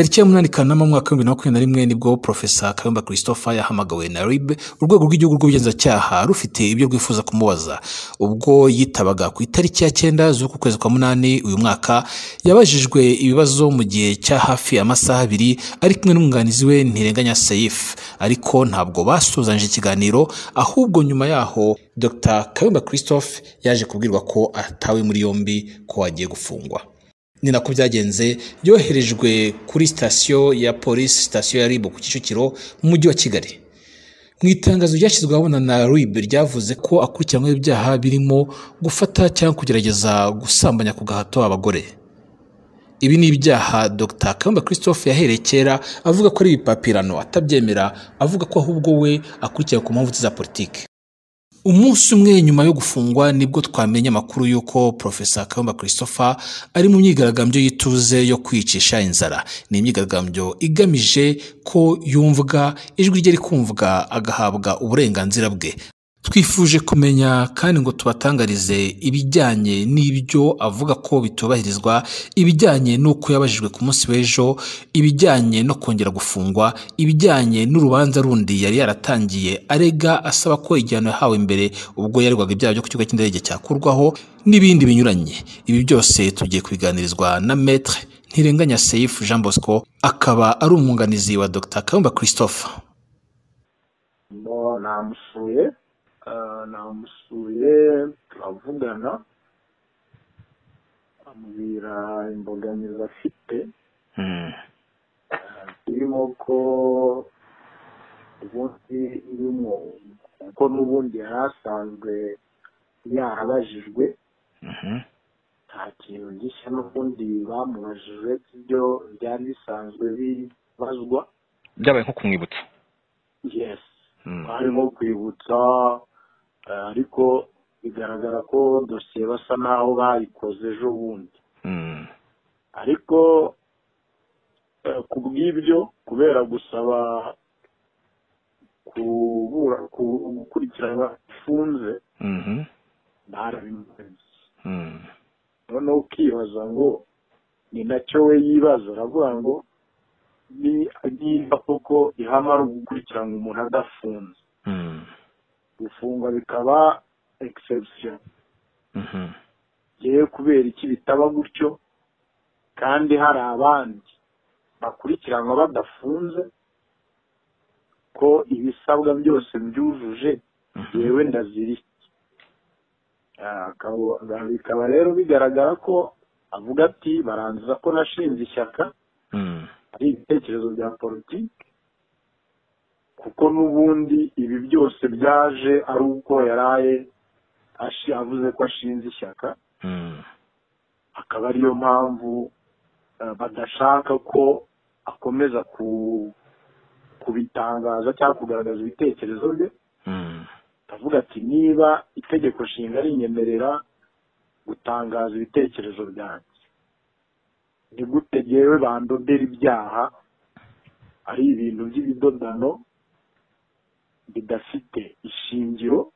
Tariki ya 8 Kanama mu mwaka wa 2021 nibwo Professor Kayumba Christopher yahamagawe na RIB, urwego rw'igihugu rw'ubugenzacyaha rufite ibyo rwifuza kumubaza. Ubwo yitabaga ku itariki ya 9 z'uku kwezi kwa 8 uyu mwaka, yabajijwe ibibazo mu gihe cya hafi amasaha 2 ari kumwe n'umwunganizi we Ntirenganya Seif, ariko ntabwo basuzanje ikiganiro, ahubwo nyuma yaho Dr Kayumba Christopher yaje kubwirwa ko atawe muri yombi, ko agiye gufungwa. Ni nako byagenze, yoherejwe kuri sitasiyo ya polisi, sitasiyo ya RIB ku Kicukiro mu mujyi wa Kigali. Mu itangazo ryashyizwe ahabona na RIB ryavuze ko akurikiranyweho ibyaha birimo gufata cyangwa kugerageza gusambanya ku gahato abagore. Ibi ni ibyaha Dr Kayumba Christopher yahereye kera avuga ko ari ibipapirano, atabyemera, avuga ko ahubwo we akurikiranywe ku mpamvu za politiki. Umunsi umwe nyuma yo gufungwa nibwo twamenye amakuru y'uko Professor Kayumba Christopher ari mu myigaragambyo y'ituze yo kwicisha inzara. Ni imyigaragambyo igamije ko yumvwa ijwi rye rikumvwa, agahabwa uburenganzira bwe. Twifuje kumenya kandi ngo tubatangarize ibijyanye n'ibyo avuga ko bitubahirizwa, ibijyanye n'uko yabajijwe ku munsi w'ejo, ibijyanye no kongera gufungwa, ibijyanye n'urubanza rundi yari yaratangiye arega asaba ko igihano yahawe mbere ubwo yaregwaga ibyaha byo ku kigo cy'indege cyakurwaho, n'ibindi binyuranye. Ibi byose tugiye kubiganirizwa na Maître Ntirenganya Seif Jean Bosco, akaba ari umwunganizi wa Dr Kayumba Christopher. namusuye turavugana, ambwira imbogamizi afite irimo ko ubundi irimo kuko n'ubundi yari asanzwe yarabajijwe, nta kintu gishya n'ubundi bamubajije ibyo byari bisanzwe bibazwa. Byabaye nko kumwibutsa. Yes, harimo kwibutsa, ariko bigaragara ko dosiye basa naho bayikoze ejo bundi. Ariko ku bw'ibyo, kubera gusaba gukurikiranwa ifunze, barabimurenze. Noneho ukibaza ngo ni nacyo we yibaza, aravuga ngo niba koko ihama ari ugukurikirana umuntu adafunze, gufungwa bikaba exception. Yewe kubera iki bitaba gutyo kandi hari abandi bakurikiranwa badafunze, ko ibisabwa byose byujuje, yewe ndaziri. Bikaba rero bigaragara ko avuga ati barangiza ko nashinze ishyaka ari ibitekerezo bya politiki, kuko n'ubundi ibi byose byaje ari uko yaraye avuze ko ashinze ishyaka, akaba ariyo mpamvu badashaka ko akomeza kubitangaza cyangwa kugaragaza ibitekerezo bye. Avuga ati niba itegeko nshinga rinyemerera gutangaza ibitekerezo byanjye, ni gute jyewe bandodera ibyaha ari ibintu by'ibidodano bidafite ishingiro,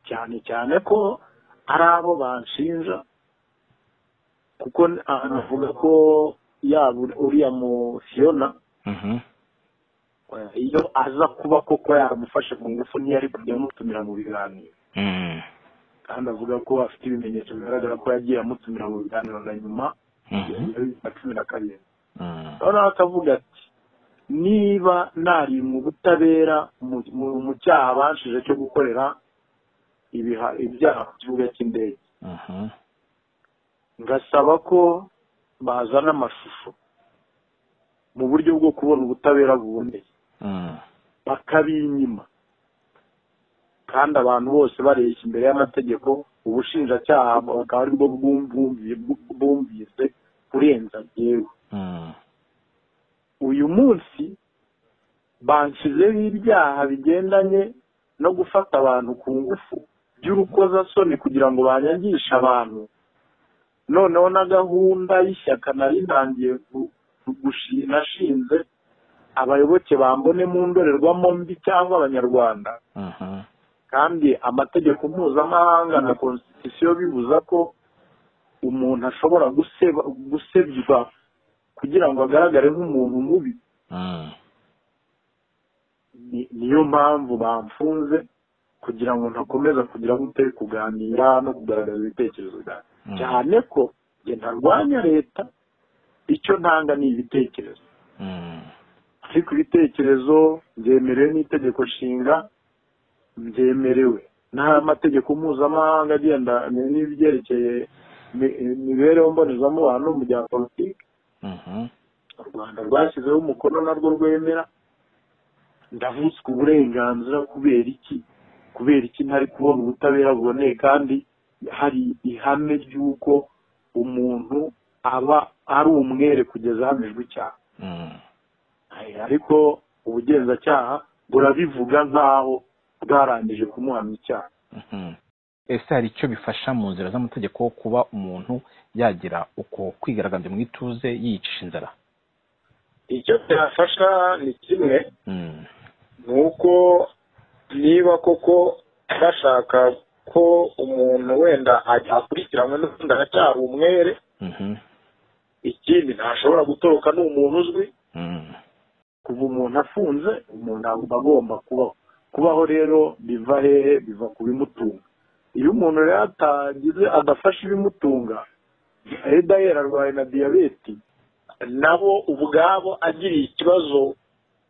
cyane cyane ko ari abo banshinja, kuko anavuga ko yaba uriya mu Fiona iyo aza kuba koko yaramufashe ku ngufu ntiyari kujya amutumira mu biganiro. Kandi avuga ko afite ibimenyetso bigaragara ko yagiye amutumira mu biganiro na nyuma ya 17. Noneho akavuga ati niba nari mu butabera mu cyaha banshije cyo gukorera ibyaha ku kibuga cy'indege, ngasaba ko bazana amashusho mu buryo bwo kubona ubutabera buboneye, bakabinyima, kandi abantu bose bareshya imbere y'amategeko, ubushinjacyaha bakaba aribwo bwumvise kurenza jyewe. Uyu munsi banshizeho ibyaha bigendanye no gufata abantu ku ngufu by'urukozasoni kugira ngo banyangishe abantu. Noneho na gahunda y'ishyaka nari ntangiye nashinze, abayoboke bambone mu ndorerwamo mbi cyangwa abanyarwanda, kandi amategeko mpuzamahanga na constitution bibuza ko umuntu ashobora gusebywa kugira ngo agaragare nk'umuntu mubi. Niyo mpamvu bamfunze, kugira ngo ntakomeza kugira ngo utari kuganira no kugaragaza ibitekerezo byawe. Cyane ko njye ntarwanya leta, icyo ntanga ni ibitekerezo. Ariko ibitekerezo byemerewe n'itegeko nshinga, byemerewe n'amategeko mpuzamahanga agenda n'ibyerekeye imibereho mbonezamubano no mu bya politiki. U Rwanda rwashyizeho umukono narwo rwemera. Ndavutswe uburenganzira kubera iki ntari kubona ubutabera buboneye, kandi hari ihame ry'uko umuntu aba ari umwere kugeza ahamijwe icyaha. Ariko ubugenzacyaha burabivuga nk'aho bwarangije kumuhamya icyaha. Ese hari icyo bifasha mu nzira z'amategeko kuba umuntu yagira uko kwigaragambya mu ituze yiyicisha inzara? Icyo byafasha ni kimwe, ni uko niba koko bashaka ko umuntu wenda akurikiranwe n'ubundi aracyari umwere, ikindi ntashobora gutoroka ni umuntu uzwi. Kuva umuntu afunze, umuntu aba agomba kubaho. Rero biva hehe? Biva ku bimutunga. Iyo umuntu rero adafashe ibimutunga, Eda yararwaye na diyabeti, nabo ubwabo agiriye ikibazo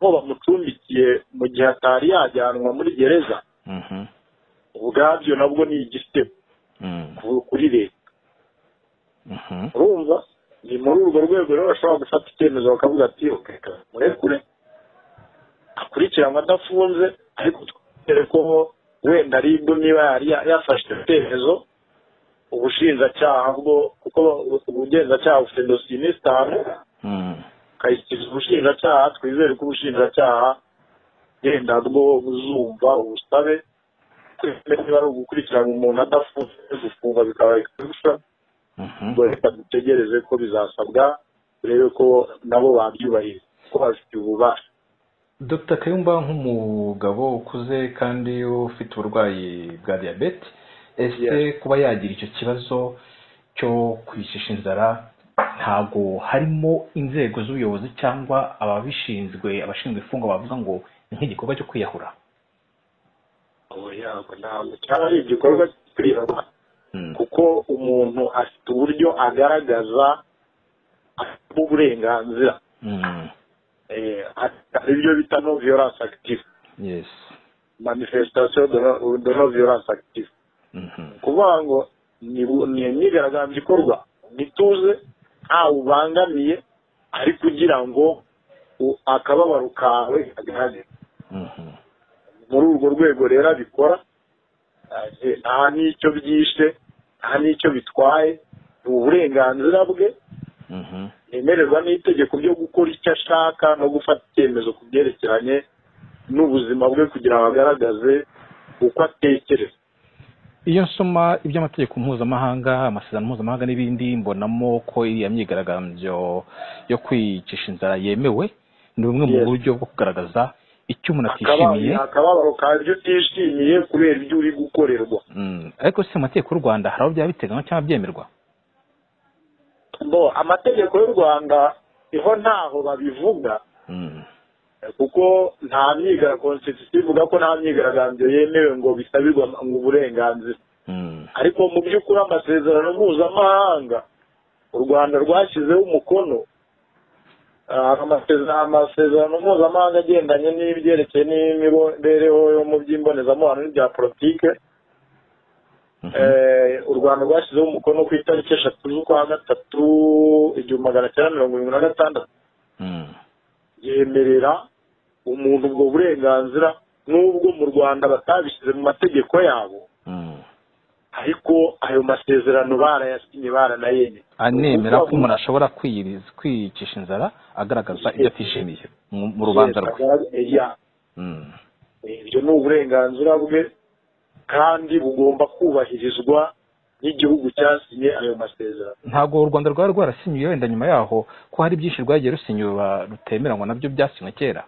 ko bamucumbikiye mu gihe atari yajyanwa muri gereza, ubwabyo nabwo ni igitego kuri leta. Urumva, ni muri urwo rwego rero bashobora gufata icyemezo bakavuga ati murekure akurikiranwa adafunze, ariko twere ko wenda aribwo niba yari yafashe icyemezo ubushinjacyaha bwo, kuko ubugenzacyaha bufite dosiye n'itanu, ukayishyikiriza ubushinjacyaha. Twizere ko ubushinjacyaha yenda bwo buzumva ubusabe, niba ari ugukurikirana umuntu adafunze, gufungwa bikaba bikurusha. Ubwo reka dutegereze ko bizasabwa, turebe ko nabo babyubahiriza, ko bafite ububasha. Dr. Kayumba, nk'umugabo ukuze kandi ufite uburwayi bwa diyabete, ese kuba yagira icyo kibazo cyo kwicisha inzara, ntabwo harimo inzego z'ubuyobozi cyangwa abashinzwe imfungwa bavuga ngo ni nk'igikorwa cyo kwiyahura? Ntabwo cyaba ari igikorwa cyo kwiyahura, kuko umuntu afite uburyo agaragaza uburenganzira. Ibyo bita no violence active. Yes. Manifestation de no violence active. Kuvuga ngo ni imyigaragambyo ikorwa ntituze, ntawe ubangamiye, ari kugira ngo akababaro kawe kagaragare. Muri urwo rwego rero abikora, nta n'icyo byishe, nta n'icyo bitwaye, ni uburenganzira bwe. Yemererwa n'itegeko ryo gukora icyo ashaka no gufata icyemezo ku byerekeranye n'ubuzima bwe, kugira ngo agaragaze uko atekereza. Iyo nsoma iby'amategeko mpuzamahanga, amasezerano mpuzamahanga n'ibindi, mbonamo ko iriya myigaragambyo yo kwicisha inzara yemewe. Ni bumwe mu buryo bwo kugaragaza icyo umuntu atishimiye, akababaro kawe ibyo utishimiye kubera ibyo uri gukorerwa. Ariko si amategeko y'u Rwanda hari aho byaba biteganywa cyangwa byemerwa? Amategeko y'u Rwanda iho ntaho babivuga, kuko nta constitution ivuga ko nta myigaragambyo yemewe ngo bisabirwa mu burenganzira. Ariko mu by'ukuri amasezerano mpuzamahanga u Rwanda rwashyizeho umukono, amasezerano mpuzamahanga agendanye n'ibyerekeye n'imibereho yo mu by'imbonezamubano n'ibya politike, u Rwanda rwashyizeho umukono ku itariki 3/3/1976, yemerera umuntu ubwo burenganzira, n'ubwo mu Rwanda batabishyize mu mategeko yabo, ariko ayo masezerano barayasinye, baranayemeye, anemera ko umuntu ashobora kwiyicisha inzara agaragaza ibyo atishimiye mu rubanza rwe. Ibyo ni uburenganzira bwe, kandi bugomba kubahirizwa n'igihugu cyasinye ayo masezerano. Ntabwo u Rwanda rwari rwarasinyiye wenda nyuma yaho ko hari byinshi rwagiye rusinyura rutemeranywa nabyo byasinywe kera?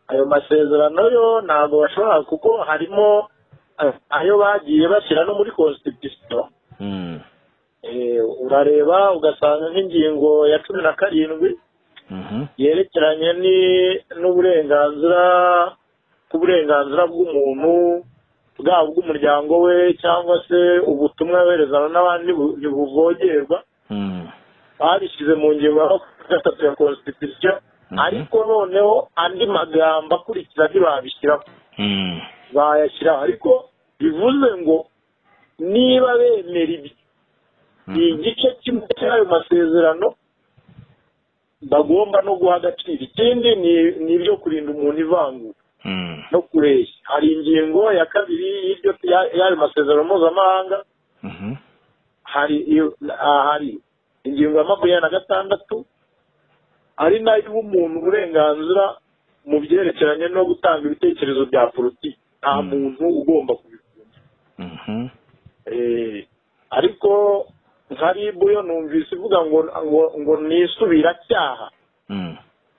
Ayo masezerano yo ntabwo bashobora, kuko harimo ayo bagiye bashyira no muri constitution. urareba ugasanga nk'ingingo ya 17 yerekeranye n'uburenganzira bw'umuntu bwaba bw'umuryango we cyangwa se ubutumwa yoherezana n'abandi ntibuvogerwa babishyize mu ngingo ya 3 ya constitution ariko noneho andi magambo akurikira ntibabishyiraho bayashyiraho ariko bivuze ngo niba bemera igice kimwe cy'ayo masezerano bagomba no guha agaciro. Ikindi ni ibyo kurinda umuntu ivangura no kureshya. Hari ingingo ya 2 y'ayo masezerano mpuzamahanga, hari ingingo ya 26 ari nayo umuntu uburenganzira mu byerekeranye no gutanga ibitekerezo bya politiki. Nta muntu ugomba kubikunda. Ariko nkaribu yo numvise ivuga ngo nisubiracyaha.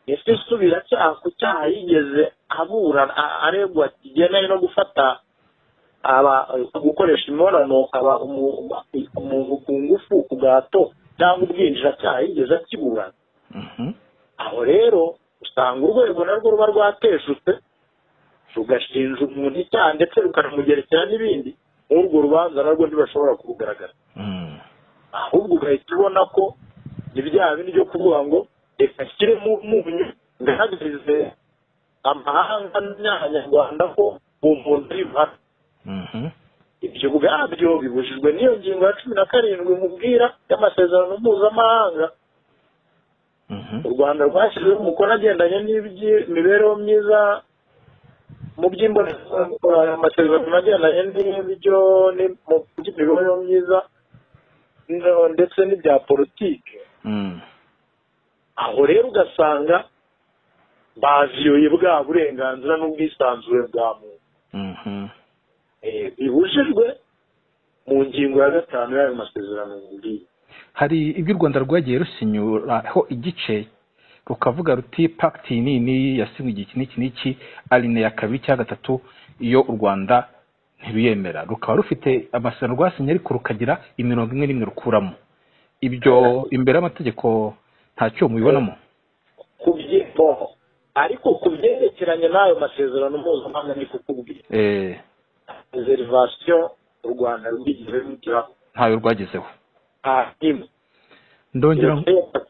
Ese isubiracyaha ku cyaha yigeze abura aregwa kigeneye no gufata gukoresha imibonano umuntu ku ngufu ku gahato cyangwa ubwinjiracyaha yigeze akiburana. Aho rero usanga urwego narwo ruba rwateshutse rugashinja umuntu icyaha ndetse rukanamugerekera n'ibindi. Urwo rubanza narwo ntibashobora kurugaragara, ahubwo ugahita ubona ko ni bya bindi byo kuvuga ngo reka nshyire mu munyu ngaragarize amahanga n'abanyarwanda ko uwo muntu ari buhari. Ibyo ubwabyo bibujijwe n'iyo ngingo ya 17 mubwira y'amasezerano mpuzamahanga u Rwanda rwashyizeho umukono agendanye n'imibereho myiza mu by'amasezerano agendanye n'imibereho myiza ndetse n'ibya politiki. Aho rero ugasanga baviyoye bwa burenganzira n'ubwisanzure bwa muntu bibujijwe mu ngingo ya 5 y'ayo masezerano mubwira. Hari ibyo u Rwanda rwagiye rusinyuraho igice rukavuga ruti pacte nini yasinywe iki n'iki aline ya 2 cyangwa 3 iyo u Rwanda ntibiyemera, rukaba rufite amasezerano rwasinye ariko rukagira imirongo imwe n'imwe rukuramo. Ibyo imbere y'amategeko ntacyo mubibonamo? Ariko kubyerekeranye n'ayo masezerano mpuzamahanga ni kukubwira reservation u Rwanda rwigize rutira ntayo rwagezeho. Ndongera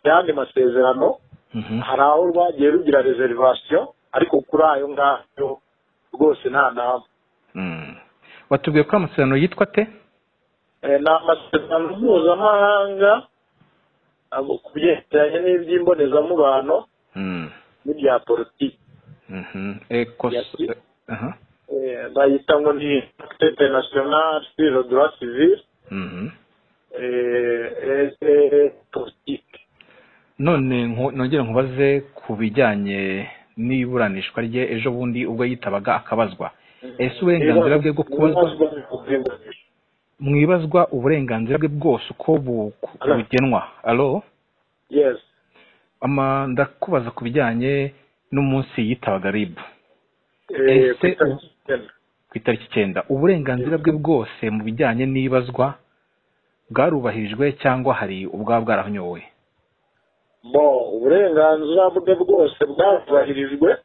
yandi masezerano hari aho rwagiye rugira reservation ariko kuri ayo ngayo rwose nta nama. Watubwiye ko amasezerano yitwa te? Ni amasezerano mpuzamahanga kubyerekeranye n'iby'imbonezamubano n'ibya politiki. Bayita ngo ni Pacte international sur le droit civil politiki. None nongera nkubaze ku bijyanye n'iburanishwa rye ejo bundi ubwo yitabaga akabazwa. Ese uburenganzira bwe bwo kubazwa mwibazwa uburenganzira bwe bwose uko bugenwa? Allo? Yes. Ndakubaza ku bijyanye n'umunsi yitabaga RIB. Ese ku itariki 9 uburenganzira bwe bwose mu bijyanye n'ibazwa bwarubahirijwe cyangwa hari ubwa bwarahonyowe? Uburenganzira bwe bwose bwarubahirijwe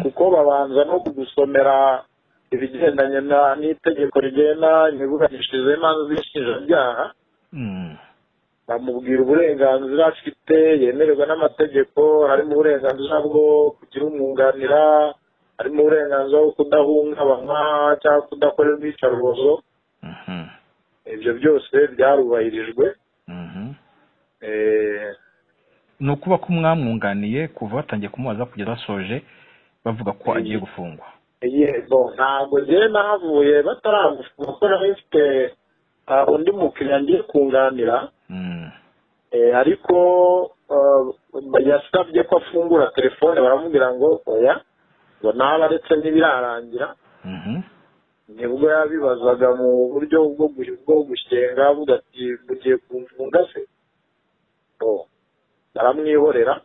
kuko babanza no kugusomera ibigendanye n'itegeko rigena imiburanishirize y'imanza z'inshinjabyaha. Bamubwira uburenganzira afite yemererwa n'amategeko, harimo uburenganzira bwo kugira umwunganira, harimo uburenganzira bwo kudahungabanywa cyangwa kudakorerwa iyicarubozo. Ibyo byose byarubahirijwe. Ni ukuba ko mwamwunganiye kuva batangiye kumubaza kugeza basoje bavuga ko agiye gufungwa? Ntabwo njyewe nahavuye bataramufunga kuko nari mfite undi mukiriya ngiye kunganira, ariko yasabye ko afungura telefone baramubwira ngo oya, ngo naba aretse n'ibirarangira. Nibwo yabibazaga mu buryo bwo gushyenga avuga ati mugiye kumfunga se? Aramwihorera.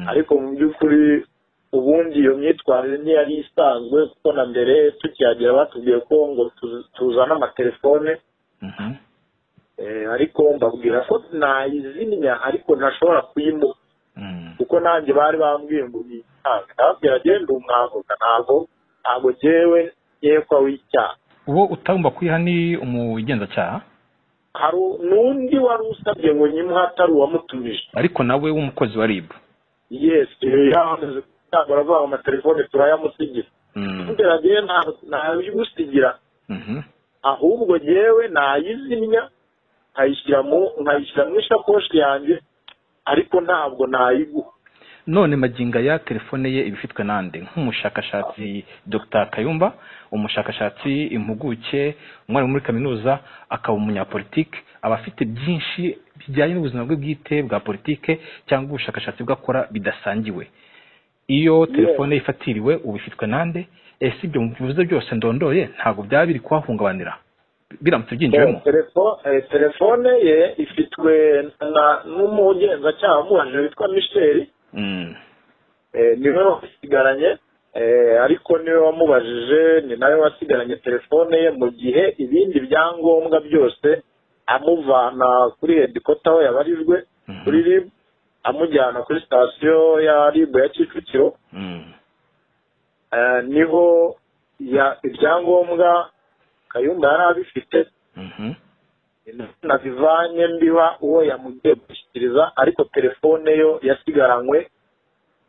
Ariko mu by'ukuri ubundi iyo myitwarire ntiyari isanzwe kuko na mbere tukihagera batubwiye ko ngo tuzana amatelefone ariko mbabwira ko nayizimya ariko ntashobora kuyimuha kuko nanjye bari bambwiye ngo nitange nababwira agenda umwavoka ntabwo jyewe yekwa w'icyaha. uwo utagomba kuyiha ni umugenzacyaha? hari n'undi wari usabye ngo nyimuhe atari uwamutumije ariko nawe w'umukozi wa RIB? yes yamaze gutanga baravuga ngo amatelefone turayamusigira mbere agiye ntabigusigira ahubwo jyewe nayizimya nkayishyira mu ishakoshi yanjye ariko ntabwo nayiguha. none maginga ya telefone ye ibifitwe nande nk'umushakashatsi Dr Kayumba, umushakashatsi impuguke, umwarimu muri kaminuza, akaba umunyapolitike, aba afite byinshi bijyanye n'ubuzima bwe bwite bwa politike cyangwa ubushakashatsi bwakora bidasangiwe. iyo telefone ifatiriwe ubifitwe nande? ese ibyo muvuze byose ndondoye ntabwo byaba biri kuhahungabanira biramutse byinjiyemo? telefone ye ifitwe n'umugenzacyaha mubanje witwa Michel. niwe wasigaranye ariko niwe wamubajije, ni nawe wasigaranye telefone ye mu gihe ibindi byangombwa byose amuvana kuri headquarter aho yabarijwe kuri RIB amujyana kuri sitasiyo ya RIB ya Kicukiro. niho ibyangombwa Kayumba yari abifite nabivanye mbiba uwo yamugiye gushyikiriza ariko telefone yo yasigaranywe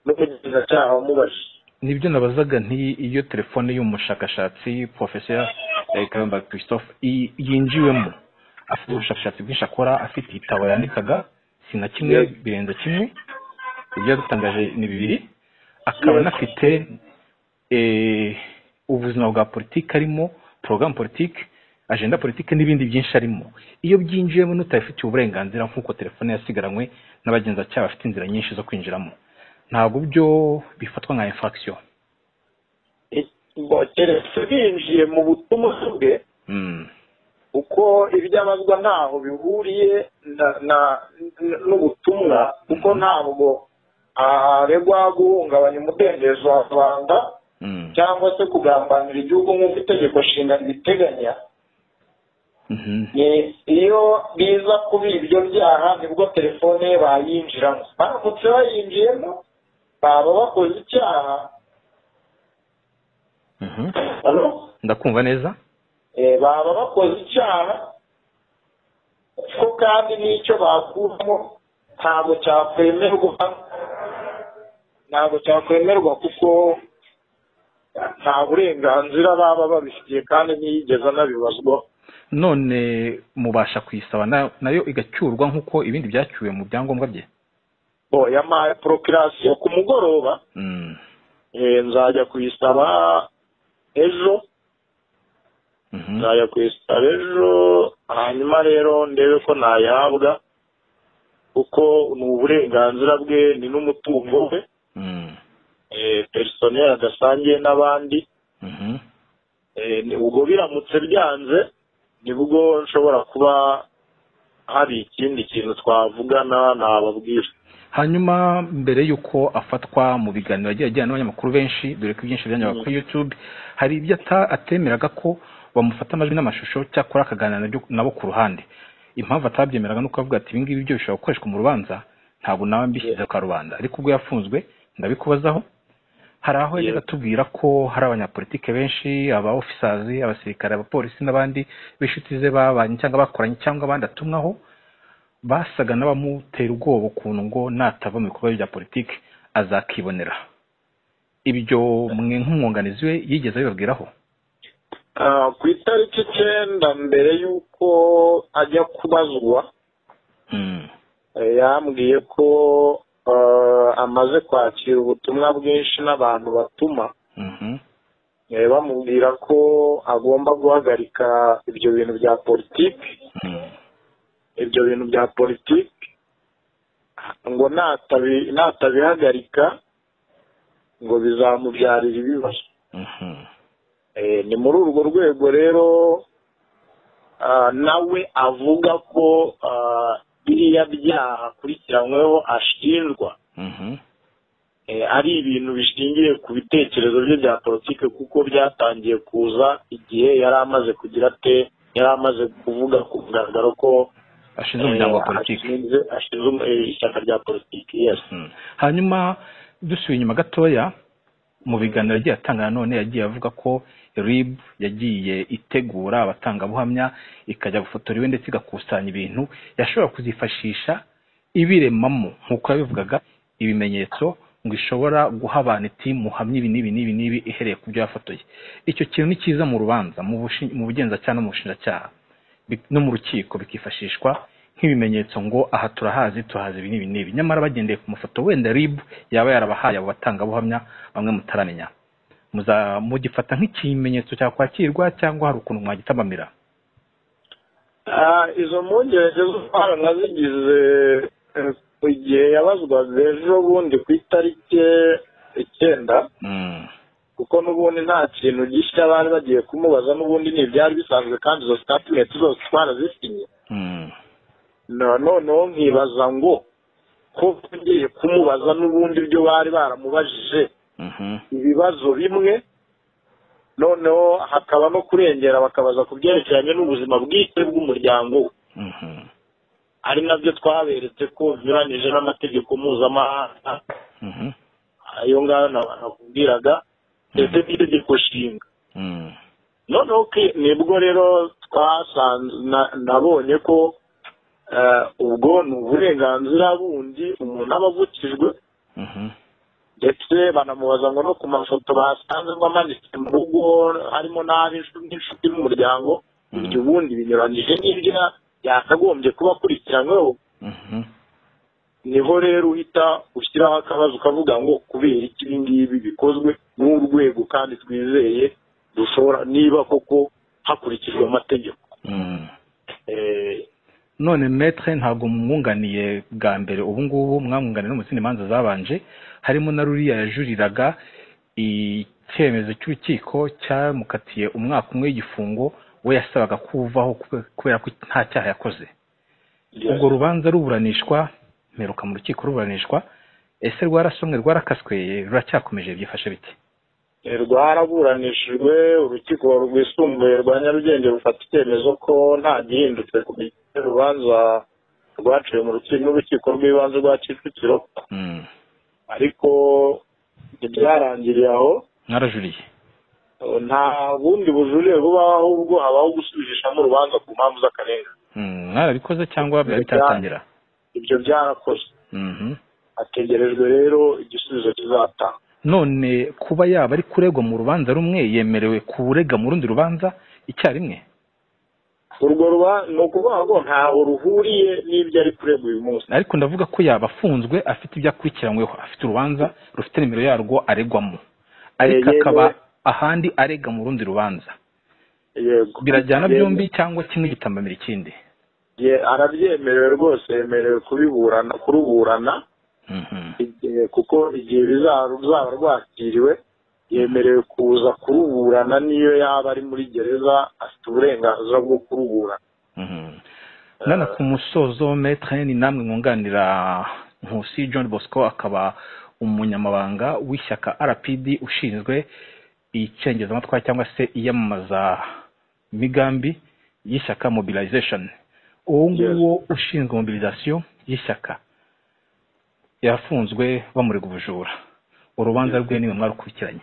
n'umugenzacyaha wamubajije. nibyo nabazaga nti iyo telefone y'umushakashatsi Professor Kayumba Christophe yinjiwemo, afite ubushakashatsi bwinshi akora, afite ibitabo yandikaga si na kimwe birenze kimwe, ibyo yadutangaje ni 2, akaba anafite ubuzima bwa politiki arimo, programme politique, agenda politique n'ibindi byinshi arimo. iyo byinjiyemo n'utayifitiye uburenganzira nk'uko telefone yasigaranywe n'abagenzacyaha bafite inzira nyinshi zo kwinjiramo, ntabwo byo bifatwa nka infraction? keretse binjiye mu butumwa bwe uko ibyabazwa ntaho bihuriye n'ubutumwa kuko ntabwo aregwa guhungabanya umudendezo wa rubanda cyangwa se kugambanira igihugu nk'uko itegeko nshinga ribiteganya. iyo biza kuba ibyo byaha nibwo telefone ye bayinjiramo. baramutse bayinjiyemo baba bakoze icyaha. ndakumva neza. baba bakoze icyaha ko kandi n'icyo bakuramo ntabwo cyakwemerwa kuko nta burenganzira baba babifitiye kandi ntiyigeze anabibazwa. none mubasha kuyisaba nayo igacyurwa nk'uko ibindi byacyuwe mu byangombwa bye? yamaye procreation ku mugoroba. nzajya kuyisaba ejo. hanyuma rero ndebe ko nayahabwa kuko ni uburenganzira bwe, ni n'umutungo we personnel adasangiye n'abandi. ubwo biramutse byanze nibwo nshobora kuba hari ikindi kintu twavugana nababwira. hanyuma mbere y'uko afatwa mu biganiro yagiye ajyana n'abanyamakuru benshi, dore ko byinshi byanyaga kuri YouTube, hari ibyo atemeraga ko bamufata amajwi n'amashusho cyakora akaganira nabo ku ruhande. impamvu atabyemeraga nuko avuga ati ibingibi byo bishobora gukoreshwa mu rubanza, ntabwo nawe mbishyize ka rubanda. ariko ubwo yafunzwe ndabikubazaho, hari aho yajyaga atubwira ko hari abanyapolitike benshi, aba officers, abasirikare, abapolisi n'abandi b'inshuti ze babanye cyangwa bakoranye cyangwa abandi atumwaho, basaga n'abamutera ubwoba ukuntu ngo natava mu bikorwa bya politiki azakibonera. ibyo mwe nk'umwunganizi we yigeze abibabwiraho? ku itariki 9 mbere y'uko ajya kubazwa yambwiye ko amaze kwakira ubutumwa bwinshi n'abantu batuma bamubwira ko agomba guhagarika ibyo bintu bya politiki. ngo natabihagarika ngo bizamubyarira ibibazo. ni muri urwo rwego rero nawe avuga ko biriya byaha akurikiranyweho ashinjwa ari ibintu bishingiye ku bitekerezo bye bya politiki kuko byatangiye kuza igihe yari amaze kuvuga ku mugaragaro ko ashinzwe umuryango wa politiki, ashinzwe ishyaka rya politiki. Yes. hanyuma dusubiye inyuma gatoya mu biganiro yagiye atanga none yagiye avuga ko RIB yagiye itegura abatangabuhamya ikajya gufotora iwe ndetse igakusanya ibintu yashobora kuzifashisha ibiremamo nk'uko yabivugaga ibimenyetso ngo ishobora guha abantu iti muhamye ibi n'ibi ihereye ku byo yafotoye. Icyo kintu ni cyiza mu rubanza mu bugenzacyaha no mu bushinjacyaha no mu rukiko bikifashishwa nk'ibimenyetso ngo aha turahazi ibi n'ibi, nyamara bagendeye ku mafoto wenda RIB yaba yarabahaye abo batangabuhamya bamwe mutaramenya, mugifata nk'ikimenyetso cyakwakirwa cyangwa hari ukuntu mwagitamamira? Izo mpungenge z'utwara nazigize igihe yabazwaga ejo bundi ku itariki 9, kuko n'ubundi nta kintu gishya bari bagiye kumubaza, n'ubundi ntibyari bisanzwe kandi izo statement zose twarazisinye. Noneho nkibaza ngo ko tugiye kumubaza n'ubundi ibyo bari baramubajije ibibazo bimwe, noneho hakaba no kurengera bakabaza ku byerekeranye n'ubuzima bwite bw'umuryango, ari nabyo twaberetse ko binyuranyije n'amategeko mpuzamahanga, ayo ngayo nakubwiraga ndetse n'itegeko nshinga. Noneho nibwo rero twasanze nabonye ko ubwo ni uburenganzira bundi umuntu aba avukijwe, ndetse banamubaza ngo no ku mafoto basanze ngo amanitse mu rugo harimo n'inshuti n'umuryango, ibyo ubundi binyuranyije n'ibyo yakagombye kuba akurikiranyweho. Niho rero uhita ushyiraho akabazo ukavuga ngo kubera iki ibi ngibi bikozwe n'urwego kandi twizeye dushobora niba koko hakurikijwe amategeko. None Maître ntabwo mwunganiye bwa mbere, ubu ngubu mwamwunganiye no mu zindi manza zabanje, harimo na ruriya yajuriraga icyemezo cy'urukiko cyamukatiye umwaka umwe w'igifungo, we yasabaga kuvaho kubera ko nta cyaha yakoze. Ubwo rubanza ruburanishwa, mperuka mu rukiko ruburanishwa, ese rwarasomwe rwarakaswe ruracyakomeje byifashe bite? Rwaraburanishijwe, urukiko rwisumbuye rwa Nyarugenge rufata icyemezo ko nta gihindutse ku rubanza rwaciwe mu rukiko rw'ibanze rwa Kicukiro, ariko ntibyarangiriye aho. Mwarajuriye? Nta bundi bujurire bubaho, ahubwo habaho gusubirishamo urubanza ku mpamvu z'akarengane. Mwarabikoze cyangwa byari bitatangira? Ibyo byarakozwe. Hategerejwe rero igisubizo kizatanga. None kuba yaba ari kuregwa mu rubanza rumwe yemerewe kurega mu rundi rubanza icyarimwe? Urwo rubanza ni ukuvuga ngo ntaho ruhuriye n'ibyo ari kuregwa uyu munsi. Ariko ndavuga ko yaba afunzwe afite ibyo akurikiranyweho, afite urubanza rufite nimero yarwo aregwamo, ariko akaba ahandi arega mu rundi rubanza. Yego. Birajyana byombi cyangwa kimwe gitambamira ikindi? Arabyemerewe rwose, yemerewe kuruburana. Kuko igihe ruzaba rwakiriwe yemerewe kuza kuruburana, niyo yaba ari muri gereza afite uburenganzira bwo kuruburana. Nana ku musozo Maître, ni namwe mwunganira Nkusi John Bosco, akaba umunyamabanga w'ishyaka RPD ushinzwe icengezamatwara cyangwa se iyamamaza migambi y'ishyaka mobilization. Uwo nguwo ushinzwe mobilisation y'ishyaka yafunzwe bamurega ubujura, urubanza rwe niwe mwarukurikiranye,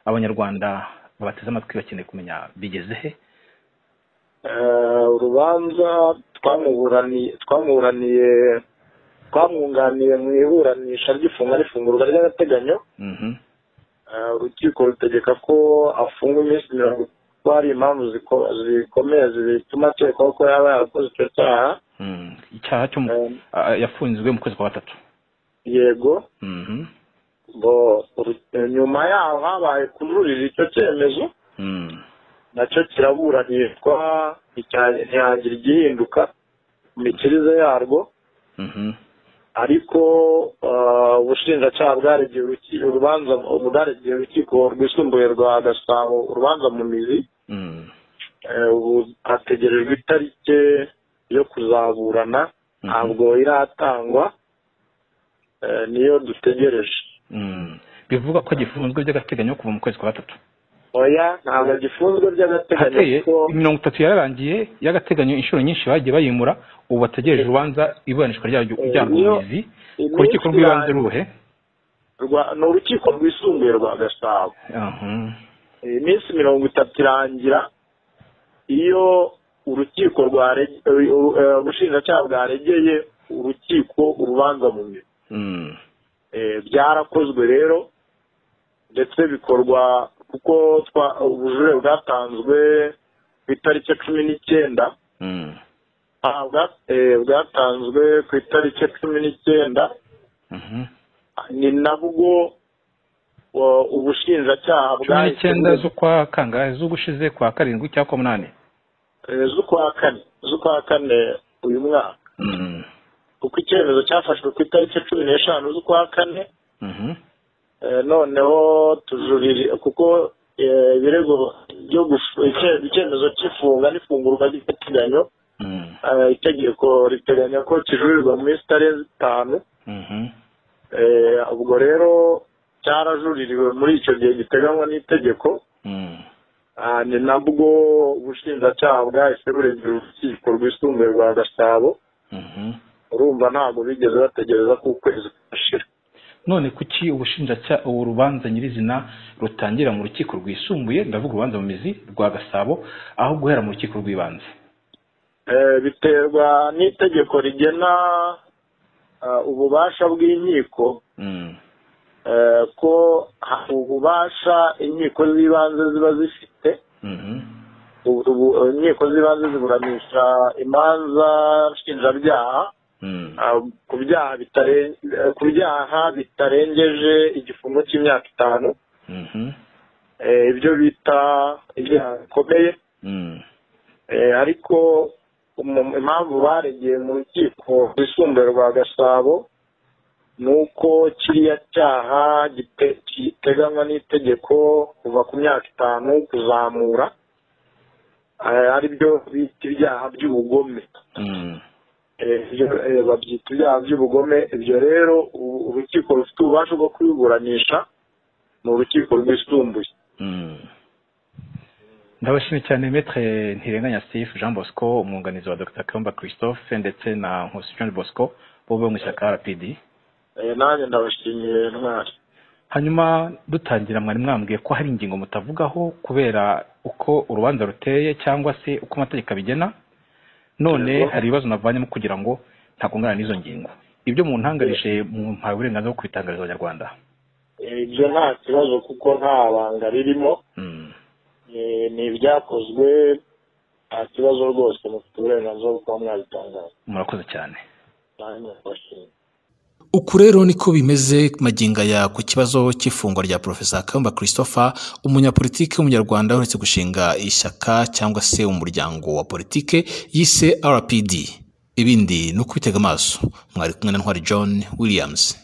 abanyarwanda babateze amatwi bakeneye kumenya bigeze he? Urubanza twamwunganiye mu iburanisha ry'ifungurwa ry'agateganyo. Urukiko rutegeka ko afungwa iminsi 30 hari impamvu zikomeye zituma akekwaho ko yaba yarakoze icyo cyaha. Icyaha cyo yafunzwe mu kwezi kwa 3. Yego. Nyuma yaho habaye kujurira icyo cyemezo, nacyo kiraburanishwa ntihagira igihinduka mu mikirize yarwo, ariko ubushinjacyaha bwaregeye urukiko rwisumbuye rwa Gasabo urubanza mu mizi. Ubu hategerejwe itariki yo kuzaburana, ntabwo iratangwa, niyo dutegereje. Bivuga ko gifunzwe by'agateganyo kuva mu kwezi kwa 3. oya ntabwo gifunzwe by'agateganyo kuko 30 yararangiye y'agateganyo inshuro nyinshi bagiye bayimura ubu bategereje urubanza iburanishwa ryaryo ry'umizi ku rukiko rw'ibanze ruhe ni urukiko rwisumbuye rwa Gasabo. Iminsi 30 irangira iyo urukiko ubushinjacyaha bwaregeye urukiko urubanza mu mizi. Byarakozwe rero ndetse bikorwa kuko ubujurire bwatanzwe ku itariki 19 bwatanzwe ku itariki 19 ni nabwo ubushinjacyaha bwa 19 z'ukwa kangahe z'ugushize kwa 7 cyangwa 8 z'ukwa 4 uyu mwaka kuko icyemezo cyafashwe ku itariki 15 z'ukwa 4 noneho tujurire kuko ibirego byo icyemezo cy'ifunga n'ifungurwa ry'agateganyo itegeko riteganya ko kijurirwa mu minsi itarenze 5. Ubwo rero cyarajuririwe muri icyo gihe giteganywa n'itegeko. Ni nabwo ubushinjacyaha bwahise buregera urukiko rwisumbuye rwa Gasabo. Urumva ntabwo bigeze bategereza ko ukwezi gushira. None kuki ubushinjacyaha urubanza nyirizina rutangira mu rukiko rwisumbuye, ndavuga urubanza mu mizi rwa Gasabo, aho guhera mu rukiko rw'ibanze? Biterwa n'itegeko rigena ububasha bw'inkiko, ko ububasha inkiko z'ibanze ziba zifite. Inkiko z'ibanze ziburanisha imanza nshinjabyaha ku byaha bitarengeje igifungo cy'imyaka 5. Ibyo bita ibyaha bikomeye. Ariko impamvu baregeye mu rukiko rwisumbuye rwa Gasabo nuko kiriya cyaha giteganywa n'itegeko kuva ku myaka 5 kuzamura, ari byo bita ibyaha by'ubugome. Babyita ibyaha by'ubugome. Ibyo rero urukiko rufite ububasha bwo kubiburanisha mu rukiko rwisumbuye. Ndabashimiye cyane Maître Ntirenganya Steve Jean Bosco, umwunganizi wa Dr. Kayumba Christophe ndetse na Nkusi John Bosco bo mu ishyaka RPD. Nanjye ndabashimiye ntwari. Hanyuma dutangira mwari mwambwiye ko hari ingingo mutavugaho kubera uko urubanza ruteye cyangwa se uko amategeko abigena, none hari ibibazo navanyemo kugira ngo ntakungana n'izo ngingo. Ibyo mu ntangarije mu mpaye uburenganzira bwo kubitangariza Abanyarwanda. Ibyo nta kibazo kuko nta banga ririmo. Ni ibyakozwe, nta kibazo rwose, mufite uburenganzira bwo kuba mwabitangaza. Murakoze cyane. Uku rero niko bimeze magingo aya ku kibazo cy'ifungwa rya Professor Kayumba Christopher, umunyapolitike w'umunyarwanda uretse gushinga ishyaka cyangwa se umuryango wa politike yise RPD. Ibindi no kubitega amaso. Mwari kumwe na Ntwari John Williams.